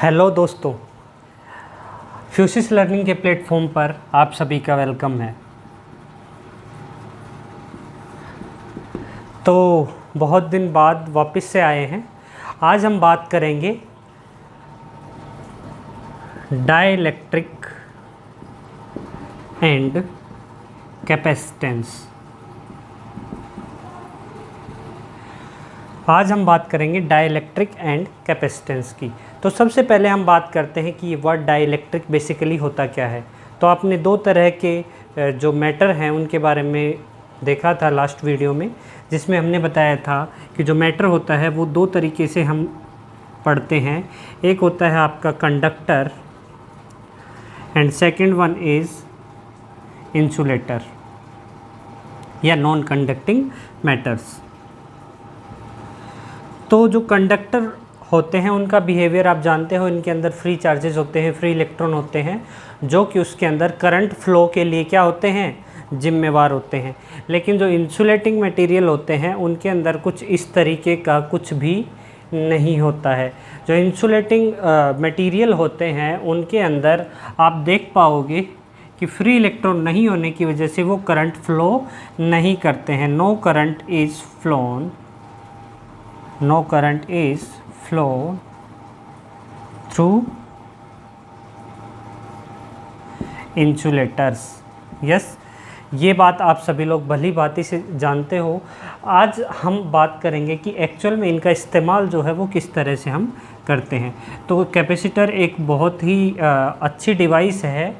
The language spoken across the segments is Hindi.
हेलो दोस्तों, फ्यूसिस लर्निंग के प्लेटफॉर्म पर आप सभी का वेलकम है। तो बहुत दिन बाद वापस से आए हैं। आज हम बात करेंगे डाइलेक्ट्रिक एंड कैपेसिटेंस। आज हम बात करेंगे डाइलेक्ट्रिक एंड कैपेसिटेंस की। तो सबसे पहले हम बात करते हैं कि ये वर्ड डाइलेक्ट्रिक बेसिकली होता क्या है। तो आपने दो तरह के जो मैटर हैं उनके बारे में देखा था लास्ट वीडियो में, जिसमें हमने बताया था कि जो मैटर होता है वो दो तरीके से हम पढ़ते हैं। एक होता है आपका conductor and second one is insulator या नॉन कंडक्टिंग मैटर्स। तो जो कंडक्टर होते हैं उनका बिहेवियर आप जानते हो, इनके अंदर फ्री चार्जेस होते हैं, फ्री इलेक्ट्रॉन होते हैं, जो कि उसके अंदर करंट फ्लो के लिए क्या होते हैं, जिम्मेवार होते हैं। लेकिन जो इंसुलेटिंग मटेरियल होते हैं उनके अंदर कुछ इस तरीके का कुछ भी नहीं होता है। जो इंसुलेटिंग मटेरियल होते हैं उनके अंदर आप देख पाओगे कि फ्री इलेक्ट्रॉन नहीं होने की वजह से वो करंट फ्लो नहीं करते हैं। No current is flown, no current is flow through insulators। yes, ये बात आप सभी लोग भली भांति से जानते हो। आज हम बात करेंगे कि एक्चुअल में इनका इस्तेमाल जो है वो किस तरह से हम करते हैं। तो कैपेसिटर एक बहुत ही अच्छी डिवाइस है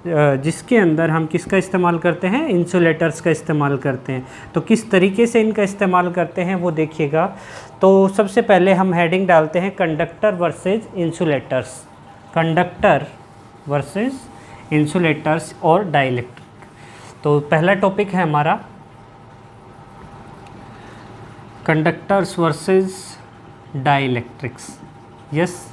जिसके अंदर हम किसका इस्तेमाल करते हैं, इंसुलेटर्स का इस्तेमाल करते हैं। तो किस तरीके से इनका इस्तेमाल करते हैं वो देखिएगा। तो सबसे पहले हम हेडिंग डालते हैं conductor versus insulators, conductor versus insulators और डाइलेक्ट्रिक। तो पहला टॉपिक है हमारा कंडक्टर्स वर्सेस डाइलेक्ट्रिक्स। यस,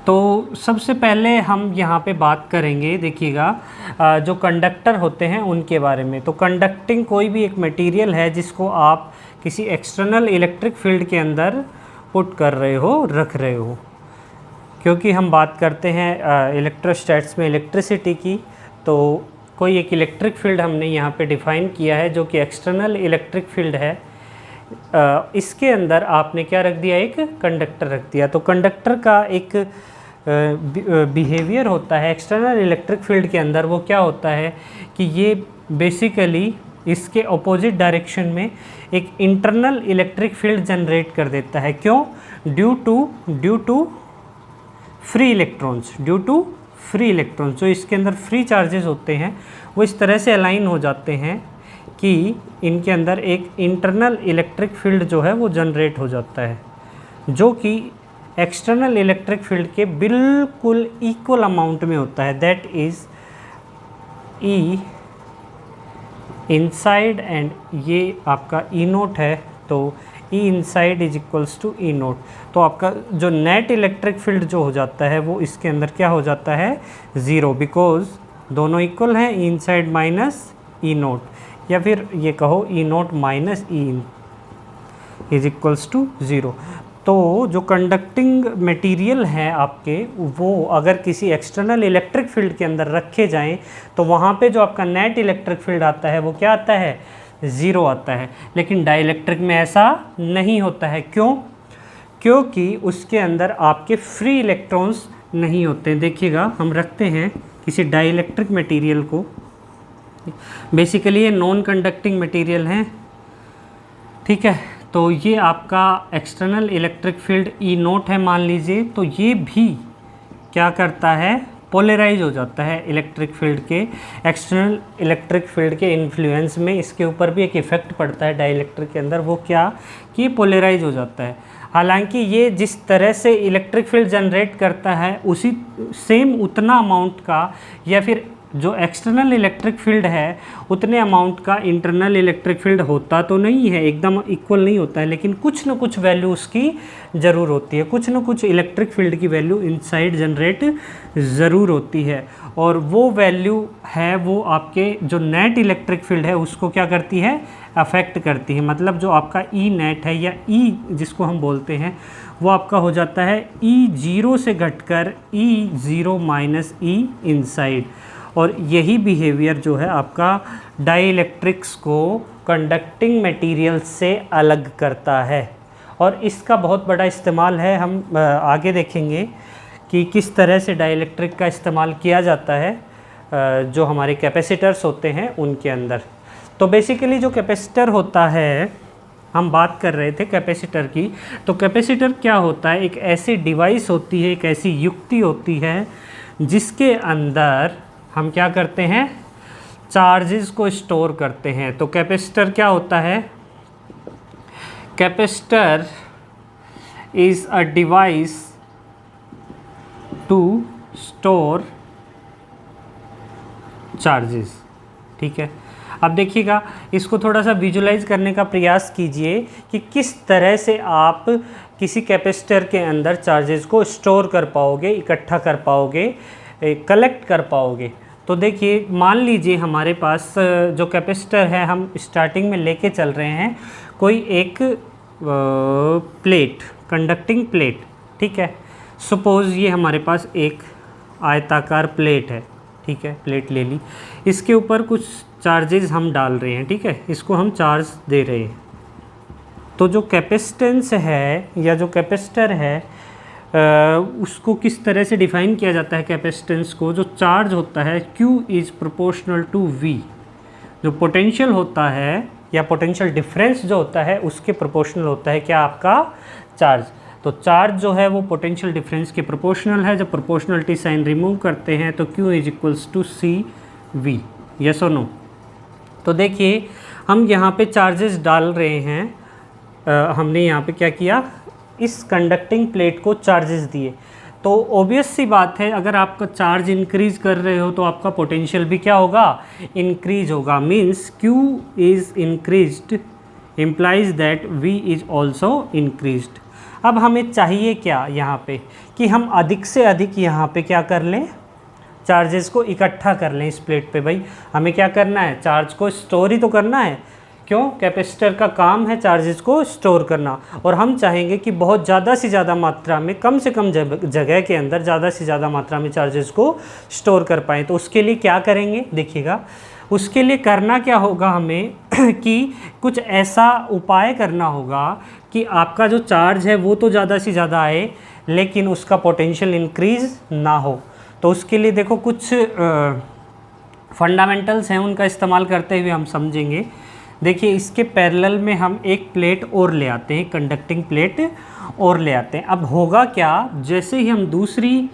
तो सबसे पहले हम यहाँ पे बात करेंगे, देखिएगा जो कंडक्टर होते हैं उनके बारे में। तो कंडक्टिंग कोई भी एक मटेरियल है जिसको आप किसी एक्सटर्नल इलेक्ट्रिक फील्ड के अंदर पुट कर रहे हो, रख रहे हो। क्योंकि हम बात करते हैं इलेक्ट्रोस्टैट्स में इलेक्ट्रिसिटी की, तो कोई एक इलेक्ट्रिक फील्ड हमने यहाँ पे डिफ़ाइन किया है जो कि एक्सटर्नल इलेक्ट्रिक फील्ड है। इसके अंदर आपने क्या रख दिया, एक कंडक्टर रख दिया। तो कंडक्टर का एक बिहेवियर होता है एक्सटर्नल इलेक्ट्रिक फील्ड के अंदर, वो क्या होता है कि ये बेसिकली इसके ऑपोजिट डायरेक्शन में एक इंटरनल इलेक्ट्रिक फील्ड जनरेट कर देता है। क्यों? Due to free electrons, due to free electrons. जो इसके अंदर फ्री चार्जेस होते हैं वो इस तरह से अलाइन हो जाते हैं कि इनके अंदर एक इंटरनल इलेक्ट्रिक फील्ड जो है वो जनरेट हो जाता है, जो कि एक्सटर्नल इलेक्ट्रिक फील्ड के बिल्कुल इक्वल अमाउंट में होता है। That is E inside and ये आपका ई नोट है। तो E inside is equals to E naught. तो आपका जो नेट इलेक्ट्रिक फील्ड जो हो जाता है वो इसके अंदर क्या हो जाता है, ज़ीरो, बिकॉज दोनों इक्वल हैं, E inside minus E naught, या फिर ये कहो E naught minus E in is equals to zero. तो जो कंडक्टिंग मटेरियल हैं आपके, वो अगर किसी एक्सटर्नल इलेक्ट्रिक फील्ड के अंदर रखे जाएं तो वहाँ पे जो आपका नेट इलेक्ट्रिक फील्ड आता है वो क्या आता है, ज़ीरो आता है। लेकिन डाइलेक्ट्रिक में ऐसा नहीं होता है। क्यों? क्योंकि उसके अंदर आपके फ्री इलेक्ट्रॉन्स नहीं होते। देखिएगा, हम रखते हैं किसी डाइलेक्ट्रिक मटेरियल को, बेसिकली ये नॉन कंडक्टिंग मटेरियल हैं, ठीक है। तो ये आपका external electric field E naught है मान लीजिए। तो ये भी क्या करता है, पोलराइज हो जाता है इलेक्ट्रिक फील्ड के, एक्सटर्नल इलेक्ट्रिक फील्ड के इन्फ्लुएंस में इसके ऊपर भी एक इफ़ेक्ट पड़ता है डाइलेक्ट्रिक के अंदर। वो क्या कि पोलराइज हो जाता है। हालांकि ये जिस तरह से इलेक्ट्रिक फील्ड जनरेट करता है उसी सेम उतना अमाउंट का या फिर जो एक्सटर्नल इलेक्ट्रिक फील्ड है उतने अमाउंट का इंटरनल इलेक्ट्रिक फील्ड होता तो नहीं है, एकदम इक्वल नहीं होता है, लेकिन कुछ न कुछ वैल्यू उसकी ज़रूर होती है, कुछ न कुछ इलेक्ट्रिक फील्ड की वैल्यू इनसाइड जनरेट ज़रूर होती है। और वो वैल्यू है वो आपके जो नेट इलेक्ट्रिक फील्ड है उसको क्या करती है, अफेक्ट करती है। मतलब जो आपका ई नेट है या ई जिसको हम बोलते हैं वो आपका हो जाता है ई जीरो से घटकर ई ज़ीरो माइनस ई इनसाइड। और यही बिहेवियर जो है आपका डाइइलेक्ट्रिक्स को कंडक्टिंग मटेरियल से अलग करता है। और इसका बहुत बड़ा इस्तेमाल है, हम आगे देखेंगे कि किस तरह से डाइइलेक्ट्रिक का इस्तेमाल किया जाता है जो हमारे कैपेसिटर्स होते हैं उनके अंदर। तो बेसिकली जो कैपेसिटर होता है, हम बात कर रहे थे कैपेसिटर की, तो कैपेसिटर क्या होता है, एक ऐसी डिवाइस होती है, एक ऐसी युक्ति होती है जिसके अंदर हम क्या करते हैं, चार्जेस को स्टोर करते हैं। तो कैपेसिटर क्या होता है, capacitor is a device to store charges. ठीक है, अब देखिएगा, इसको थोड़ा सा विजुलाइज करने का प्रयास कीजिए कि किस तरह से आप किसी कैपेसिटर के अंदर चार्जेस को स्टोर कर पाओगे, इकट्ठा कर पाओगे, कलेक्ट कर पाओगे। तो देखिए, मान लीजिए हमारे पास जो कैपेसिटर है हम स्टार्टिंग में लेके चल रहे हैं कोई एक प्लेट, कंडक्टिंग प्लेट। ठीक है, सपोज़ ये हमारे पास एक आयताकार प्लेट है। ठीक है, प्लेट ले ली, इसके ऊपर कुछ चार्जेस हम डाल रहे हैं। ठीक है, इसको हम चार्ज दे रहे हैं। तो जो कैपेसिटेंस है या जो कैपेसिटर है उसको किस तरह से डिफ़ाइन किया जाता है कैपेसिटेंस को, जो चार्ज होता है Q is proportional to V। जो पोटेंशियल होता है या पोटेंशियल डिफरेंस जो होता है उसके प्रोपोर्शनल होता है क्या, आपका चार्ज। तो चार्ज जो है वो पोटेंशियल डिफरेंस के प्रोपोर्शनल है। जब प्रोपोर्शनलिटी साइन रिमूव करते हैं तो Q is equals to CV। Yes और नो। तो देखिए, हम यहाँ पे चार्जेस डाल रहे हैं, हमने यहाँ पे क्या किया, इस कंडक्टिंग प्लेट को चार्जेस दिए। तो ऑब्वियस सी बात है, अगर आपका चार्ज इंक्रीज कर रहे हो तो आपका पोटेंशियल भी क्या होगा, इंक्रीज होगा। Means Q is increased implies that V is also increased. अब हमें चाहिए क्या यहाँ पे, कि हम अधिक से अधिक यहाँ पे क्या कर लें, चार्जेस को इकट्ठा कर लें इस प्लेट पे। भाई हमें क्या करना है, चार्ज को स्टोर ही तो करना है। क्यों, कैपेसिटर का काम है चार्जेस को स्टोर करना। और हम चाहेंगे कि बहुत ज़्यादा से ज़्यादा मात्रा में, कम से कम जगह के अंदर ज़्यादा से ज़्यादा मात्रा में चार्जेस को स्टोर कर पाएँ। तो उसके लिए क्या करेंगे, देखिएगा, उसके लिए करना क्या होगा हमें कि कुछ ऐसा उपाय करना होगा कि आपका जो चार्ज है वो तो ज़्यादा से ज़्यादा आए लेकिन उसका पोटेंशियल इंक्रीज़ ना हो। तो उसके लिए देखो कुछ फंडामेंटल्स हैं, उनका इस्तेमाल करते हुए हम समझेंगे। देखिए, इसके पैरेलल में हम एक प्लेट और ले आते हैं, कंडक्टिंग प्लेट और ले आते हैं। अब होगा क्या, जैसे ही हम दूसरी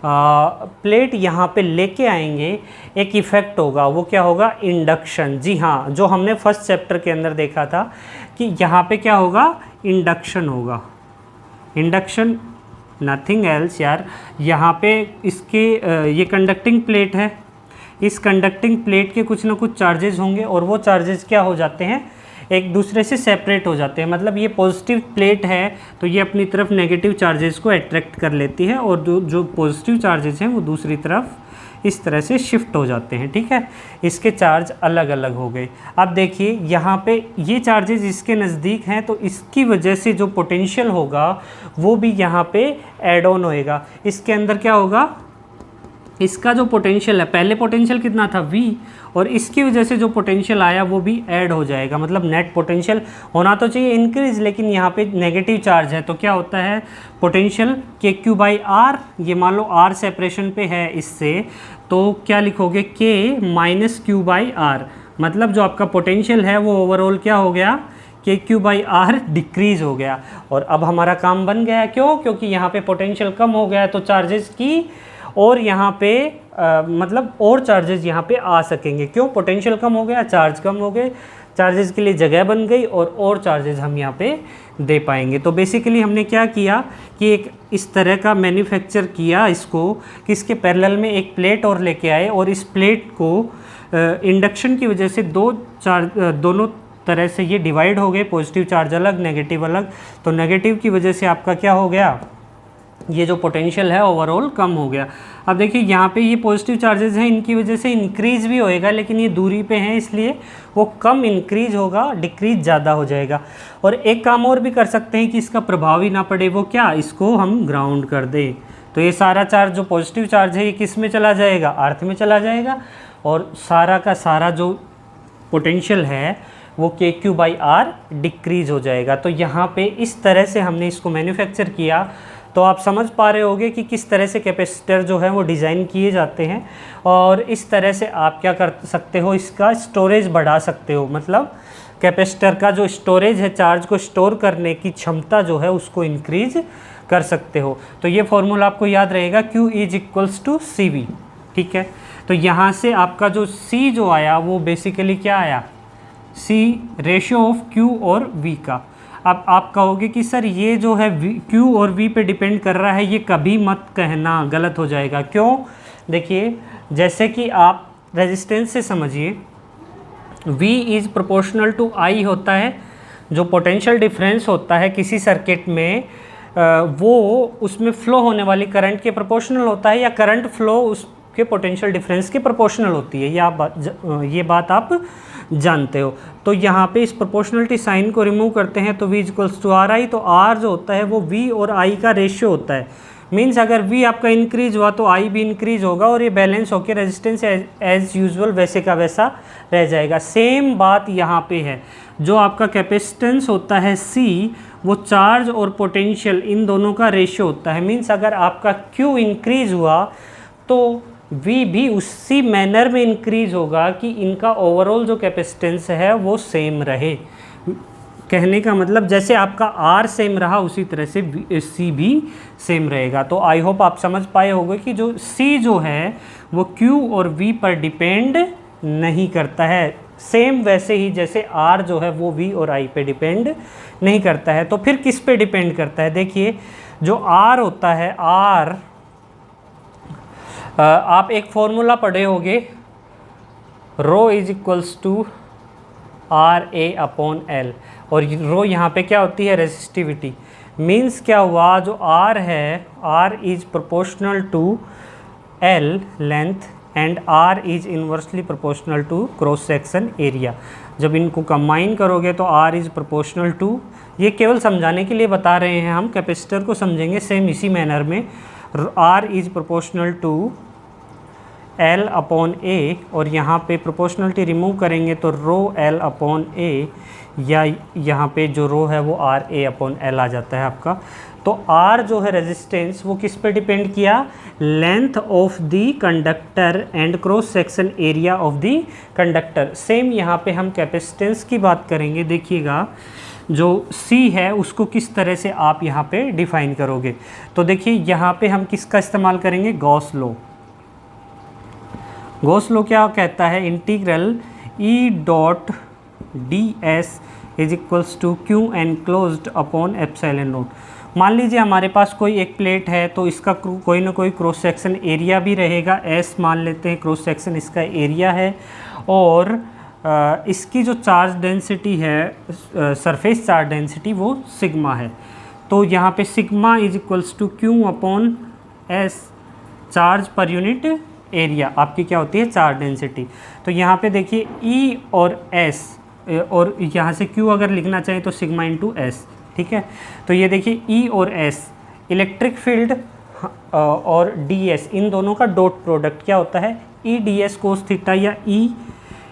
प्लेट यहाँ पे लेके आएंगे एक इफ़ेक्ट होगा, वो क्या होगा, इंडक्शन। जी हाँ, जो हमने फर्स्ट चैप्टर के अंदर देखा था कि यहाँ पे क्या होगा, इंडक्शन होगा। इंडक्शन नथिंग एल्स यार, यहाँ पे इसके ये कंडक्टिंग प्लेट है, इस कंडक्टिंग प्लेट के कुछ ना कुछ चार्जेस होंगे और वो चार्जेस क्या हो जाते हैं, एक दूसरे से सेपरेट हो जाते हैं। मतलब ये पॉजिटिव प्लेट है तो ये अपनी तरफ नेगेटिव चार्जेस को अट्रैक्ट कर लेती है और जो पॉजिटिव चार्जेस हैं वो दूसरी तरफ इस तरह से शिफ्ट हो जाते हैं। ठीक है, इसके चार्ज अलग अलग हो गए। अब देखिए, यहाँ पे ये चार्जेस इसके नज़दीक हैं तो इसकी वजह से जो पोटेंशियल होगा वो भी यहाँ पे ऐड ऑन होएगा। इसके अंदर क्या होगा, इसका जो पोटेंशियल है, पहले पोटेंशियल कितना था V, और इसकी वजह से जो पोटेंशियल आया वो भी ऐड हो जाएगा। मतलब नेट पोटेंशियल होना तो चाहिए इंक्रीज, लेकिन यहाँ पे नेगेटिव चार्ज है तो क्या होता है, पोटेंशियल KQ/R, ये मान लो R सेपरेशन पे है इससे, तो क्या लिखोगे, K-Q/R। मतलब जो आपका पोटेंशियल है वो ओवरऑल क्या हो गया, KQ/R डिक्रीज़ हो गया। और अब हमारा काम बन गया। क्यों, क्योंकि यहाँ पे पोटेंशियल कम हो गया तो चार्जेस की और यहाँ पे मतलब और चार्जेस यहाँ पे आ सकेंगे। क्यों, पोटेंशियल कम हो गया, चार्ज कम हो गए, चार्जेस के लिए जगह बन गई और चार्जेस हम यहाँ पे दे पाएंगे। तो बेसिकली हमने क्या किया कि एक इस तरह का मैन्युफैक्चर किया इसको कि इसके पैरेलल में एक प्लेट और लेके आए और इस प्लेट को इंडक्शन की वजह से दोनों तरह से ये डिवाइड हो गए, पॉजिटिव चार्ज अलग नेगेटिव अलग। तो नेगेटिव की वजह से आपका क्या हो गया, ये जो पोटेंशियल है ओवरऑल कम हो गया। अब देखिए यहाँ पे ये पॉजिटिव चार्जेस हैं, इनकी वजह से इंक्रीज भी होएगा, लेकिन ये दूरी पे हैं इसलिए वो कम इंक्रीज होगा, डिक्रीज ज़्यादा हो जाएगा। और एक काम और भी कर सकते हैं कि इसका प्रभाव ही ना पड़े, वो क्या, इसको हम ग्राउंड कर दें। तो ये सारा चार्ज जो पॉजिटिव चार्ज है ये किस में चला जाएगा, अर्थ में चला जाएगा, और सारा का सारा जो पोटेंशियल है वो KQ/R डिक्रीज हो जाएगा। तो यहाँ पे इस तरह से हमने इसको मैन्युफैक्चर किया। तो आप समझ पा रहे होगे कि किस तरह से कैपेसिटर जो है वो डिज़ाइन किए जाते हैं, और इस तरह से आप क्या कर सकते हो, इसका स्टोरेज बढ़ा सकते हो। मतलब कैपेसिटर का जो स्टोरेज है, चार्ज को स्टोर करने की क्षमता जो है उसको इंक्रीज कर सकते हो। तो ये फॉर्मूला आपको याद रहेगा, Q = CV। ठीक है, तो यहाँ से आपका जो C जो आया वो बेसिकली क्या आया, C रेशियो ऑफ Q और V का। अब आप कहोगे कि सर ये जो है Q और V पे डिपेंड कर रहा है, ये कभी मत कहना, गलत हो जाएगा। क्यों, देखिए जैसे कि आप रेजिस्टेंस से समझिए, V is proportional to I होता है। जो पोटेंशियल डिफरेंस होता है किसी सर्किट में वो उसमें फ़्लो होने वाली करंट के प्रोपोर्शनल होता है, या करंट फ्लो उसके पोटेंशियल डिफरेंस के प्रोपोर्शनल होती है। ये बात आप जानते हो। तो यहाँ पे इस प्रोपोर्शनलिटी साइन को रिमूव करते हैं तो V = RI। तो R जो होता है वो V और I का रेशियो होता है। मीन्स अगर V आपका इंक्रीज हुआ तो I भी इंक्रीज होगा, और ये बैलेंस होकर रेजिस्टेंस एज यूजुअल वैसे का वैसा रह जाएगा। सेम बात यहाँ पे है, जो आपका कैपेसिटेंस होता है C, वो चार्ज और पोटेंशियल इन दोनों का रेशियो होता है। मीन्स अगर आपका Q इंक्रीज हुआ तो V भी उसी मैनर में इंक्रीज होगा कि इनका ओवरऑल जो कैपेसिटेंस है वो सेम रहे। कहने का मतलब जैसे आपका R सेम रहा उसी तरह से C भी सेम रहेगा। तो आई होप आप समझ पाए होंगे कि जो C जो है वो Q और V पर डिपेंड नहीं करता है, सेम वैसे ही जैसे R जो है वो V और I पे डिपेंड नहीं करता है। तो फिर किस पे डिपेंड करता है, देखिए जो R होता है, R आप एक फॉर्मूला पढ़े होंगे, रो = RA/L, और रो यहाँ पे क्या होती है, रेसिस्टिविटी। मीन्स क्या हुआ, जो R है, R is proportional to L length and R is inversely proportional to cross section area. जब इनको कंबाइन करोगे तो R इज़ प्रोपोर्शनल टू, ये केवल समझाने के लिए बता रहे हैं, हम कैपेसिटर को समझेंगे सेम इसी मैनर में। R is proportional to L/A, और यहाँ पे प्रोपोर्शनलिटी रिमूव करेंगे तो रो L/A, या यहाँ पे जो रो है वो RA/L आ जाता है आपका। तो R जो है रेजिस्टेंस वो किस पे डिपेंड किया, length of the conductor and cross section area of the conductor. Same यहाँ पे हम कैपेसिटेंस की बात करेंगे। देखिएगा जो C है उसको किस तरह से आप यहाँ पे डिफाइन करोगे। तो देखिए यहाँ पे हम किसका इस्तेमाल करेंगे, गॉस लॉ। गॉस लॉ क्या कहता है, integral E.ds = Q enclosed upon ε0। मान लीजिए हमारे पास कोई एक प्लेट है, तो इसका कोई ना कोई क्रॉस सेक्शन एरिया भी रहेगा, S मान लेते हैं क्रॉस सेक्शन इसका एरिया है, और इसकी जो चार्ज डेंसिटी है, सरफेस चार्ज डेंसिटी, वो सिग्मा है। तो यहाँ पे sigma = Q/S, charge per unit area आपकी क्या होती है, चार्ज डेंसिटी। तो यहाँ पे देखिए E और S, और यहाँ से Q अगर लिखना चाहें तो सिग्मा × S। ठीक है, तो ये देखिए E और S, इलेक्ट्रिक फील्ड और DS, इन दोनों का डॉट प्रोडक्ट क्या होता है, EdS cos थीटा, या E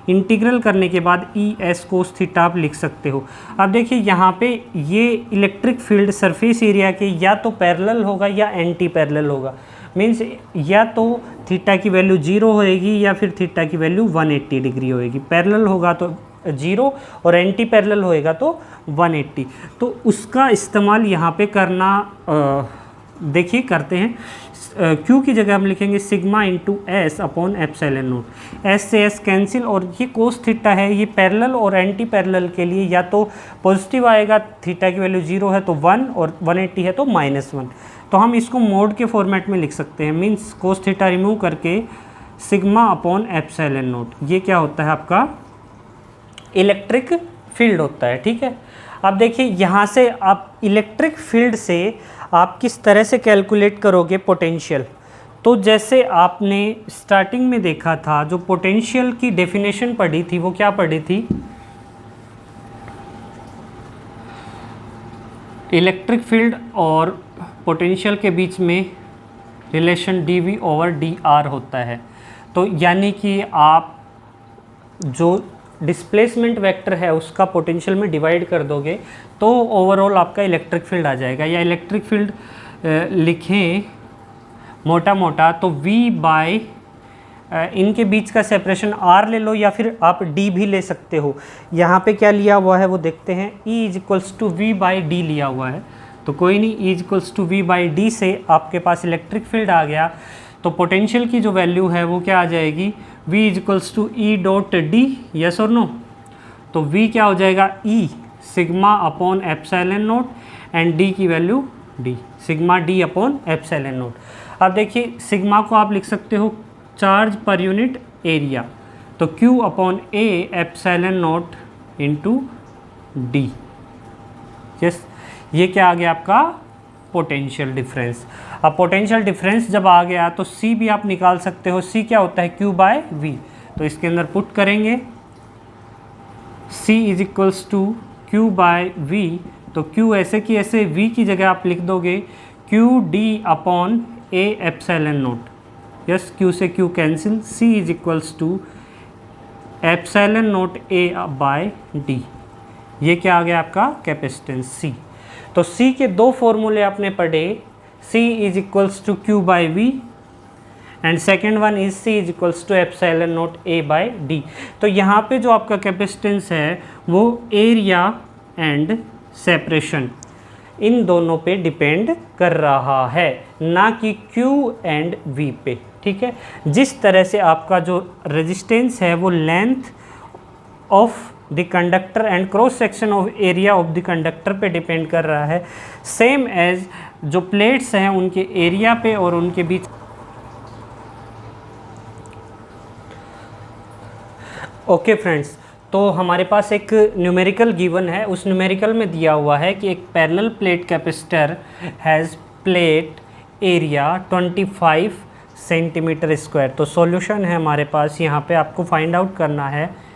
इंटीग्रल करने के बाद ES cos थीटा आप लिख सकते हो। अब देखिए यहाँ पे ये इलेक्ट्रिक फील्ड सरफेस एरिया के या तो पैरेलल होगा या एंटी पैरेलल होगा। मीन्स या तो थीटा की वैल्यू 0 होएगी या फिर थीटा की वैल्यू 180 डिग्री होएगी। पैरेलल होगा तो 0 और एंटी पैरेलल होएगा तो 180। तो उसका इस्तेमाल यहाँ पे करना देखिए करते हैं। क्यू की जगह हम लिखेंगे sigma into S upon epsilon note. S से एस कैंसिल, और ये कोस थीटा है, ये पैरेलल और एंटी पैरेलल के लिए या तो पॉजिटिव आएगा, थीटा की वैल्यू 0 है तो 1 और 180 है तो -1। तो हम इसको मोड के फॉर्मेट में लिख सकते हैं, मीन्स कोस थीटा रिमूव करके सिग्मा अपॉन एप्सिलॉन नोट, ये क्या होता है आपका इलेक्ट्रिक फील्ड होता है। ठीक है, अब देखिए यहाँ से आप इलेक्ट्रिक फील्ड से आप किस तरह से कैलकुलेट करोगे पोटेंशियल। तो जैसे आपने स्टार्टिंग में देखा था, जो पोटेंशियल की डेफिनेशन पढ़ी थी वो क्या पढ़ी थी, इलेक्ट्रिक फील्ड और पोटेंशियल के बीच में रिलेशन dV/dr होता है। तो यानी कि आप जो डिस्प्लेसमेंट वेक्टर है उसका पोटेंशियल में डिवाइड कर दोगे तो ओवरऑल आपका इलेक्ट्रिक फील्ड आ जाएगा। या इलेक्ट्रिक फील्ड लिखें मोटा मोटा तो V बाय इनके बीच का सेपरेशन R ले लो या फिर आप D भी ले सकते हो। यहाँ पे क्या लिया हुआ है वो देखते हैं, E = V/D लिया हुआ है, तो कोई नहीं, E = V/D से आपके पास इलेक्ट्रिक फील्ड आ गया। तो पोटेंशियल की जो वैल्यू है वो क्या आ जाएगी, V = E.D, यस और नो। तो V क्या हो जाएगा, E sigma upon epsilon note and D की value D, sigma D upon epsilon note. अब देखिए सिग्मा को आप लिख सकते हो चार्ज पर यूनिट एरिया, तो Q upon A epsilon note into D, yes, ये क्या आ गया आपका पोटेंशियल डिफरेंस। अब पोटेंशियल डिफरेंस जब आ गया तो C भी आप निकाल सकते हो, C क्या होता है Q/V, तो इसके अंदर पुट करेंगे C = Q/V, तो Q ऐसे की ऐसे, V की जगह आप लिख दोगे QD upon A epsilon note, yes, Q से Q cancel, C = epsilon note A/D, ये क्या आ गया आपका कैपेसिटेंस C। तो C के दो फॉर्मूले आपने पढ़े, C = Q/V and second one is C = epsilon note A/D। तो यहाँ पे जो आपका कैपेसिटेंस है वो एरिया एंड सेपरेशन इन दोनों पे डिपेंड कर रहा है, ना कि Q एंड V पे। ठीक है, जिस तरह से आपका जो रेजिस्टेंस है वो length of the conductor and cross section of area of the conductor पे डिपेंड कर रहा है, सेम एज जो प्लेट्स हैं उनके एरिया पे और उनके बीच। ओके फ्रेंड्स, तो हमारे पास एक न्यूमेरिकल गिवन है, उस न्यूमेरिकल में दिया हुआ है कि एक parallel plate capacitor has plate area 25 centimetre square. तो सॉल्यूशन है हमारे पास, यहाँ पे आपको फाइंड आउट करना है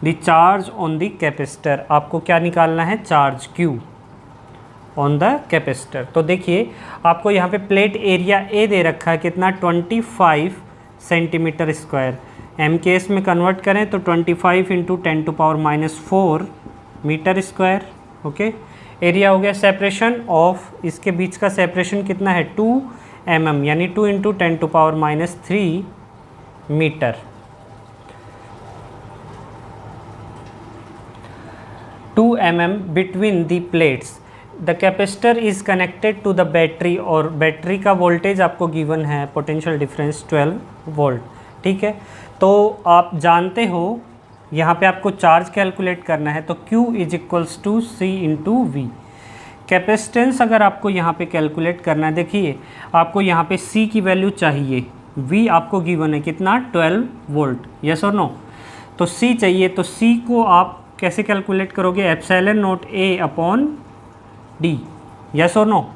the charge on the capacitor. आपको क्या निकालना है, charge Q on the capacitor. तो देखिए आपको यहाँ पे प्लेट एरिया A दे रखा है कितना, 25 सेंटीमीटर स्क्वायर। MKS में कन्वर्ट करें तो 25 × 10⁻⁴ मीटर स्क्वायर। ओके, एरिया हो गया। सेपरेशन ऑफ इसके बीच का सेपरेशन कितना है, 2 mm, यानी 2 × 10⁻³ metre. 2 mm between the plates. The capacitor is connected to the battery, और बैटरी का वोल्टेज आपको गिवन है, पोटेंशियल डिफरेंस 12 वोल्ट। ठीक है, तो आप जानते हो यहाँ पे आपको चार्ज कैलकुलेट करना है, तो Q = C × V। कैपेसिटेंस अगर आपको यहाँ पे कैलकुलेट करना है, देखिए आपको यहाँ पे C की वैल्यू चाहिए, V आपको गिवन है कितना, 12 वोल्ट, यस और नो। तो C चाहिए, तो C को आप कैसे कैलकुलेट करोगे, एप्सिलॉन नोट A/D, यस और नो।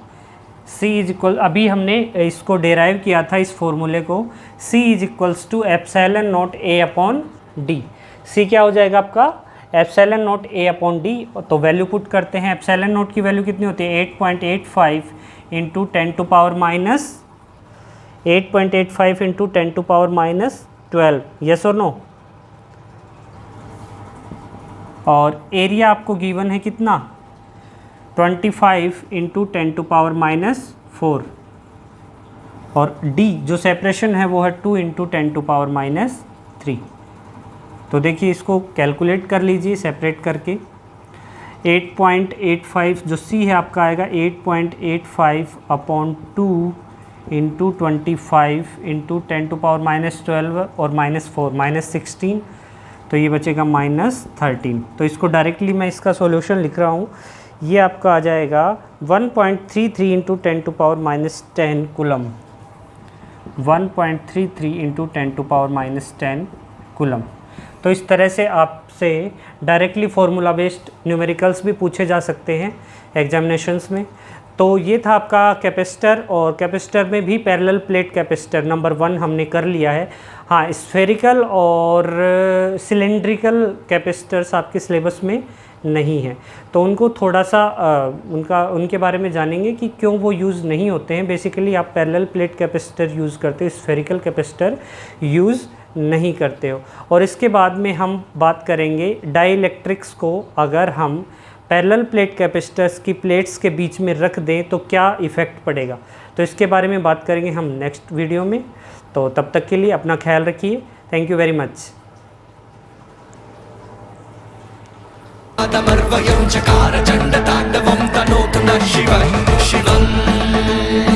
C = अभी हमने इसको डेराइव किया था इस फॉर्मूले को, C = epsilon note A/D। C क्या हो जाएगा आपका, एप्सिलॉन नोट A/D। तो वैल्यू पुट करते हैं, एप्सिलॉन नोट की वैल्यू कितनी होती है, 8.85 × 10⁻12, यस और नो। और एरिया आपको गिवन है कितना, 25 × 10⁻⁴, और D जो सेपरेशन है वो है 2 × 10⁻³ तो देखिए इसको कैलकुलेट कर लीजिए सेपरेट करके। 8.85 जो C है आपका आएगा 8.85/2 इंटू 25 इंटू 10⁻12 और -4 -16, तो ये बचेगा -13। तो इसको डायरेक्टली मैं इसका सॉल्यूशन लिख रहा हूँ। ये आपका आ जाएगा 1.33 इंटू 10⁻10 कूलम, 1.33 इंटू 10⁻10 कूलम। तो इस तरह से आपसे डायरेक्टली फार्मूला बेस्ड न्यूमेरिकल्स भी पूछे जा सकते हैं एग्जामिनेशंस में। तो ये था आपका कैपेसिटर, और कैपेसिटर में भी पैरेलल प्लेट कैपेसिटर नंबर 1 हमने कर लिया है। हाँ, स्फेरिकल और सिलेंड्रिकल कैपेसिटर्स आपके सिलेबस में नहीं है, तो उनको थोड़ा सा उनके बारे में जानेंगे कि क्यों वो यूज़ नहीं होते हैं। बेसिकली आप पैरेलल प्लेट कैपेसिटर यूज़ करते हो, स्फेरिकल कैपेसिटर यूज़ नहीं करते हो। और इसके बाद में हम बात करेंगे डाइइलेक्ट्रिक्स को अगर हम पैरेलल प्लेट कैपेसिटर्स की प्लेट्स के बीच में रख दें तो क्या इफ़ेक्ट पड़ेगा, तो इसके बारे में बात करेंगे हम नेक्स्ट वीडियो में। तो तब तक के लिए अपना ख्याल रखिए। Thank you very much. चकार चंड तांडवं तनोतु न शिवं शिवम्।